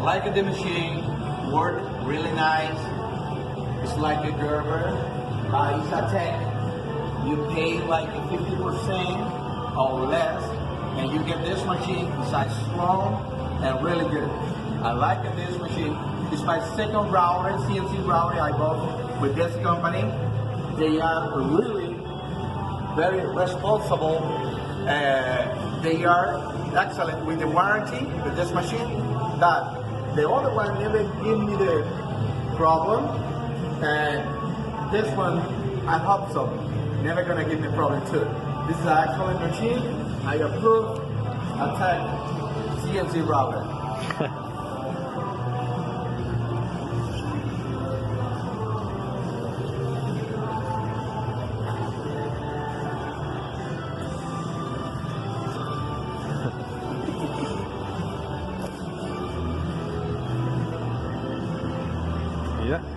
Like the machine, work really nice. It's like a Gerber, it's a tech. You pay like 50% or less, and you get this machine. It's strong and really good. I like this machine. It's my second router, CNC router I bought with this company. They are really very responsible. They are excellent with the warranty with this machine. That the other one never give me the problem, and this one I hope so. Never gonna give me problem too. This is an excellent machine. I approve. Attack CNC router. Yeah.